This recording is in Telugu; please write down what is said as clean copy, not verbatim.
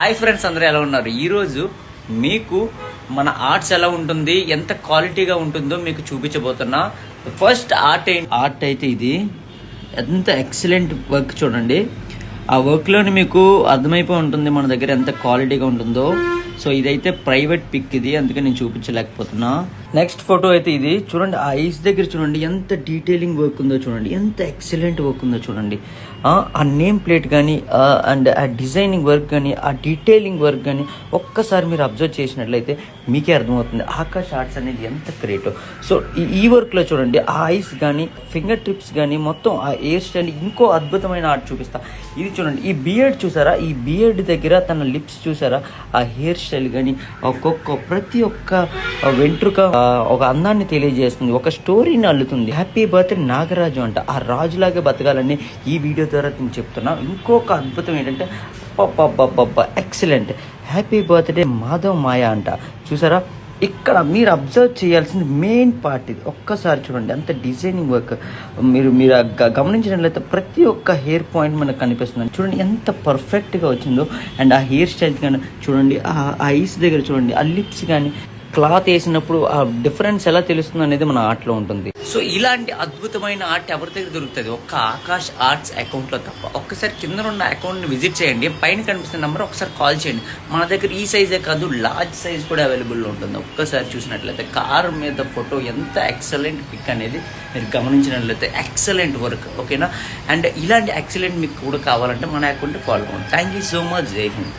హాయ్ ఫ్రెండ్స్, అందరూ ఎలా ఉన్నారు? ఈరోజు మీకు మన ఆర్ట్స్ ఎలా ఉంటుంది, ఎంత క్వాలిటీగా ఉంటుందో మీకు చూపించబోతున్నా. ఫస్ట్ ఆర్ట్ అయితే ఇది ఎంత ఎక్సలెంట్ వర్క్ చూడండి. ఆ వర్క్లోని మీకు అర్థమైపోయి ఉంటుంది మన దగ్గర ఎంత క్వాలిటీగా ఉంటుందో. సో ఇదైతే ప్రైవేట్ పిక్ ఇది, అందుకే నేను చూపించలేకపోతున్నా. నెక్స్ట్ ఫోటో అయితే ఇది చూడండి. ఆ ఐస్ దగ్గర చూడండి ఎంత డీటెయిలింగ్ వర్క్ ఉందో చూడండి, ఎంత ఎక్సలెంట్ వర్క్ ఉందో చూడండి. ఆ నేమ్ ప్లేట్ కానీ అండ్ ఆ డిజైనింగ్ వర్క్ కానీ ఆ డీటెయిలింగ్ వర్క్ కానీ ఒక్కసారి మీరు అబ్జర్వ్ చేసినట్లయితే మీకే అర్థమవుతుంది ఆకాష్ ఆర్ట్స్ అనేది ఎంత గ్రేట్. సో ఈ వర్క్లో చూడండి, ఆ ఐస్ కానీ ఫింగర్ టిప్స్ కానీ మొత్తం ఆ హెయిర్ స్టైల్ ఇంకో అద్భుతమైన ఆర్ట్ చూపిస్తా. ఇది చూడండి, ఈ బియర్డ్ చూసారా, ఈ బియర్డ్ దగ్గర తన లిప్స్ చూసారా, ఆ హెయిర్ స్టైల్ కానీ ప్రతి ఒక్క వెంట్రుక ఒక అందాన్ని తెలియజేస్తుంది, ఒక స్టోరీని అల్లుతుంది. హ్యాపీ బర్త్డే నాగరాజు అంట, ఆ రాజులాగే బతకాలని ఈ వీడియో ద్వారా నేను చెప్తున్నా. ఇంకొక అద్భుతం ఏంటంటే ఎక్సలెంట్ హ్యాపీ బర్త్డే మాధవ్ మాయా అంట. చూసారా, ఇక్కడ మీరు అబ్జర్వ్ చేయాల్సింది మెయిన్ పార్ట్ ఇది. ఒక్కసారి చూడండి అంత డిజైనింగ్ వర్క్ మీరు గమనించినట్లయితే ప్రతి ఒక్క హెయిర్ పాయింట్ మనకు కనిపిస్తుంది. చూడండి ఎంత పర్ఫెక్ట్గా వచ్చిందో. అండ్ ఆ హెయిర్ స్టైల్ కానీ చూడండి, ఆ ఐస్ దగ్గర చూడండి, ఆ లిప్స్ కానీ క్లాత్ వేసినప్పుడు ఆ డిఫరెన్స్ ఎలా తెలుస్తుంది అనేది మన ఆర్ట్లో ఉంటుంది. సో ఇలాంటి అద్భుతమైన ఆర్ట్ ఎవరి దగ్గర దొరుకుతుంది? ఒక్క ఆకాష్ ఆర్ట్స్ అకౌంట్లో తప్ప. ఒక్కసారి కింద ఉన్న అకౌంట్ని విజిట్ చేయండి, పైన కనిపిస్తున్న నెంబర్ ఒకసారి కాల్ చేయండి. మన దగ్గర ఈ సైజే కాదు, లార్జ్ సైజ్ కూడా అవైలబుల్లో ఉంటుంది. ఒక్కసారి చూసినట్లయితే కార్ మీద ఫోటో ఎంత ఎక్సలెంట్ పిక్ అనేది మీరు గమనించినట్లయితే ఎక్సలెంట్ వర్క్, ఓకేనా? అండ్ ఇలాంటి ఎక్సలెంట్ మీకు కూడా కావాలంటే మన అకౌంట్ ఫాలో అవ్వండి. Thank you so much. జై హింద్.